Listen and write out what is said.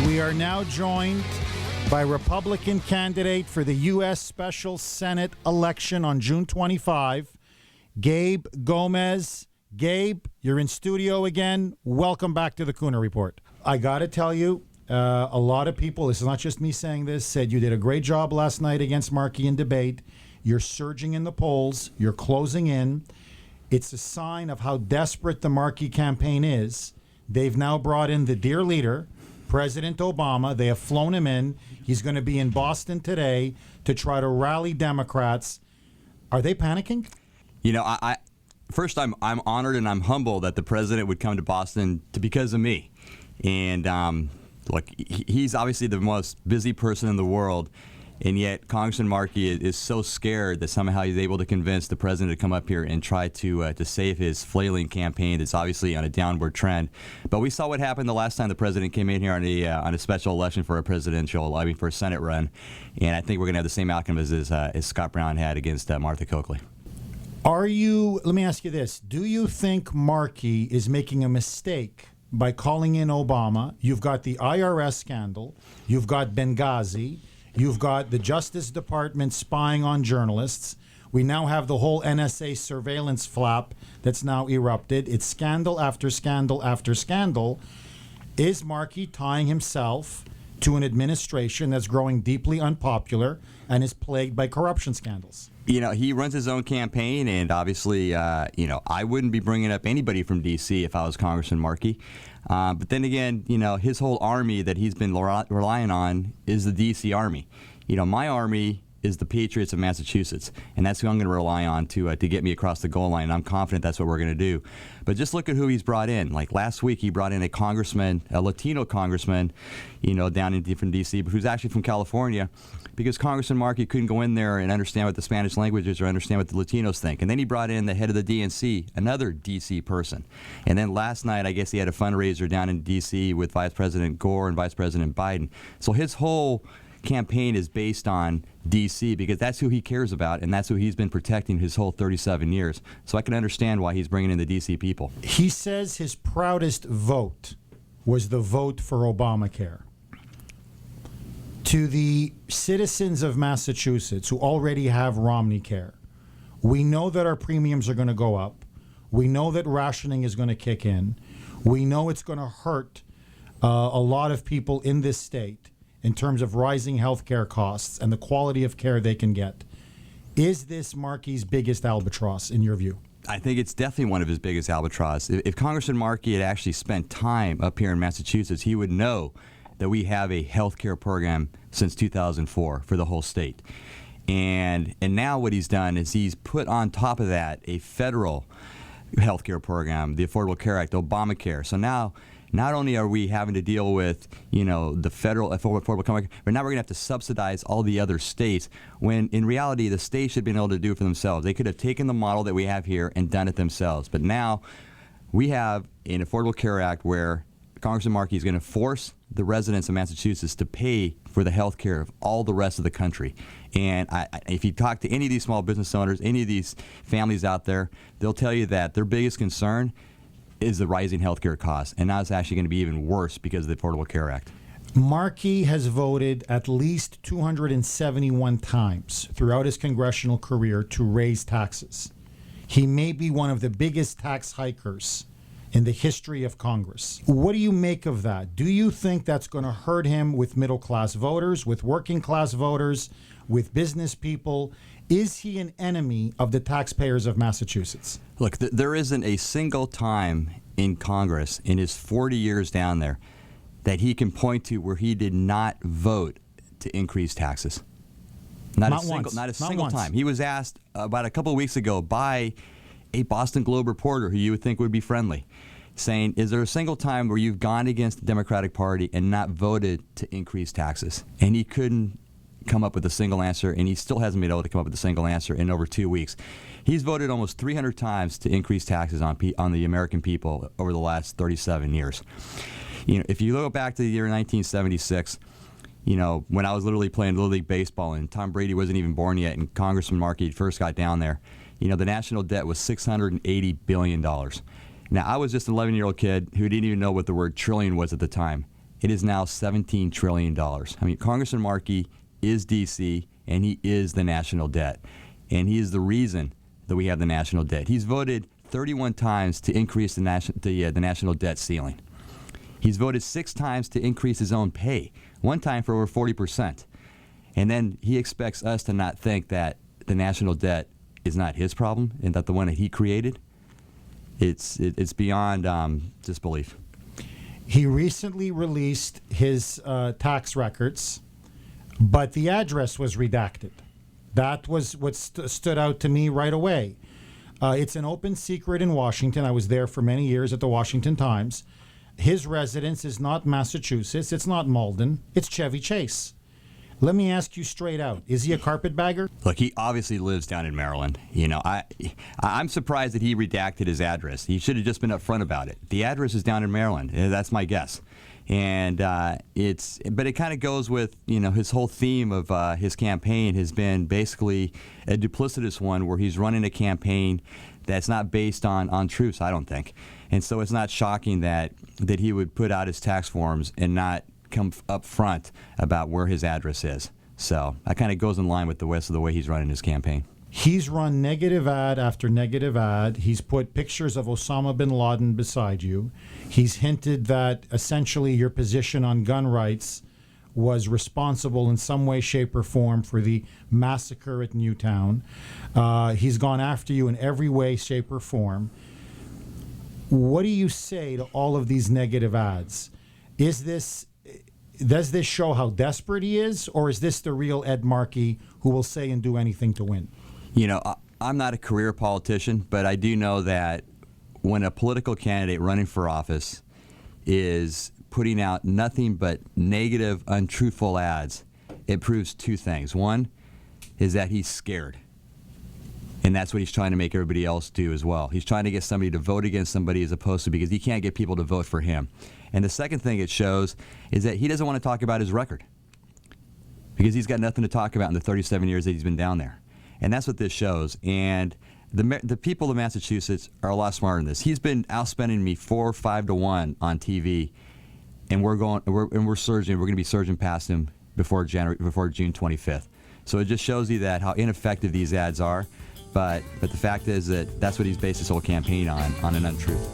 We are now joined by Republican candidate for the U.S. Special Senate election on June 25, Gabe Gomez. Gabe, you're in studio again. Welcome back to the Kuhner Report. I got to tell you, a lot of people, this is not just me saying this, said you did a great job last night against Markey in debate. You're surging in the polls. You're closing in. It's a sign of how desperate the Markey campaign is. They've now brought in the dear leader, President Obama. They have flown him in. He's going to be in Boston today to try to rally Democrats. Are they panicking? You know, first I'm honored and I'm humbled that the president would come to Boston because of me. And look, he's obviously the most busy person in the world. And yet Congressman Markey is so scared that somehow he's able to convince the president to come up here and try to save his flailing campaign that's obviously on a downward trend. But we saw what happened the last time the president came in here on a special election for for a Senate run. And I think we're going to have the same outcome as Scott Brown had against Martha Coakley. Let me ask you this. Do you think Markey is making a mistake by calling in Obama? You've got the IRS scandal. You've got Benghazi. You've got the Justice Department spying on journalists. We now have the whole NSA surveillance flap that's now erupted. It's scandal after scandal after scandal. Is Markey tying himself to an administration that's growing deeply unpopular and is plagued by corruption scandals? You know, he runs his own campaign, and obviously, I wouldn't be bringing up anybody from D.C. if I was Congressman Markey. But then again, his whole army that he's been relying on is the D.C. Army. My army is the Patriots of Massachusetts, and that's who I'm going to rely on to get me across the goal line. And I'm confident that's what we're going to do. But just look at who he's brought in. Like last week, he brought in a Latino congressman, down in from D.C., but who's actually from California, because Congressman Markey couldn't go in there and understand what the Spanish language is or understand what the Latinos think. And then he brought in the head of the DNC, another D.C. person. And then last night, I guess he had a fundraiser down in D.C. with Vice President Gore and Vice President Biden. So his whole campaign is based on D.C. because that's who he cares about, and that's who he's been protecting his whole 37 years. So I can understand why he's bringing in the D.C. people. He says his proudest vote was the vote for Obamacare. To the citizens of Massachusetts who already have Romney Care, we know that our premiums are going to go up. We know that rationing is going to kick in. We know it's going to hurt a lot of people in this state in terms of rising health care costs and the quality of care they can get. Is this Markey's biggest albatross, in your view? I think it's definitely one of his biggest albatross. If Congressman Markey had actually spent time up here in Massachusetts, he would know that we have a health care program since 2004 for the whole state. And now what he's done is he's put on top of that a federal health care program, the Affordable Care Act, Obamacare. So now not only are we having to deal with, the federal Affordable Care Act, but now we're going to have to subsidize all the other states when in reality the states should have been able to do it for themselves. They could have taken the model that we have here and done it themselves. But now we have an Affordable Care Act where Congressman Markey is going to force the residents of Massachusetts to pay for the health care of all the rest of the country. And if you talk to any of these small business owners, any of these families out there, they'll tell you that their biggest concern is the rising health care costs. And now it's actually going to be even worse because of the Affordable Care Act. Markey has voted at least 271 times throughout his congressional career to raise taxes. He may be one of the biggest tax hikers in the history of Congress. What do you make of that? Do you think that's going to hurt him with middle-class voters, with working-class voters, with business people? Is he an enemy of the taxpayers of Massachusetts? Look, there isn't a single time in Congress in his 40 years down there that he can point to where he did not vote to increase taxes. Not a single time. He was asked about a couple of weeks ago by a Boston Globe reporter who you would think would be friendly, saying, is there a single time where you've gone against the Democratic Party and not voted to increase taxes? And he couldn't come up with a single answer, and he still hasn't been able to come up with a single answer in over 2 weeks. He's voted almost 300 times to increase taxes on the American people over the last 37 years. If you look back to the year 1976, when I was literally playing Little League Baseball and Tom Brady wasn't even born yet and Congressman Markey first got down there, the national debt was $680 billion. Now, I was just an 11-year-old kid who didn't even know what the word trillion was at the time. it is now $17 trillion. I mean, Congressman Markey is D.C., and he is the national debt. And he is the reason that we have the national debt. He's voted 31 times to increase the national debt ceiling. He's voted 6 times to increase his own pay, one time for over 40%. And then he expects us to not think that the national debt is not his problem and that the one that he created. It's beyond disbelief. He recently released his tax records, but the address was redacted. That was what stood out to me right away. It's an open secret in Washington. I was there for many years at the Washington Times. His residence is not Massachusetts. It's not Malden. It's Chevy Chase. Let me ask you straight out. Is he a carpetbagger? Look, he obviously lives down in Maryland. You know, I'm surprised that he redacted his address. He should have just been upfront about it. The address is down in Maryland. That's my guess. And but it kind of goes with, you know, his whole theme of his campaign has been basically a duplicitous one where he's running a campaign that's not based on truths, I don't think. And so it's not shocking that he would put out his tax forms and not come up front about where his address is. So that kind of goes in line with the rest of the way he's running his campaign. He's run negative ad after negative ad. He's put pictures of Osama bin Laden beside you. He's hinted that essentially your position on gun rights was responsible in some way, shape, or form for the massacre at Newtown. He's gone after you in every way, shape, or form. What do you say to all of these negative ads? Does this show how desperate he is, or is this the real Ed Markey who will say and do anything to win? You know, I'm not a career politician, but I do know that when a political candidate running for office is putting out nothing but negative, untruthful ads, it proves 2 things. One is that he's scared. And that's what he's trying to make everybody else do as well. He's trying to get somebody to vote against somebody as opposed to because he can't get people to vote for him. And the second thing it shows is that he doesn't want to talk about his record because he's got nothing to talk about in the 37 years that he's been down there. And that's what this shows. And the people of Massachusetts are a lot smarter than this. He's been outspending me 4 or 5 to 1 on TV, and we're surging. We're going to be surging past him before June 25th. So it just shows you that how ineffective these ads are. But the fact is that that's what he's based his whole campaign on an untruth.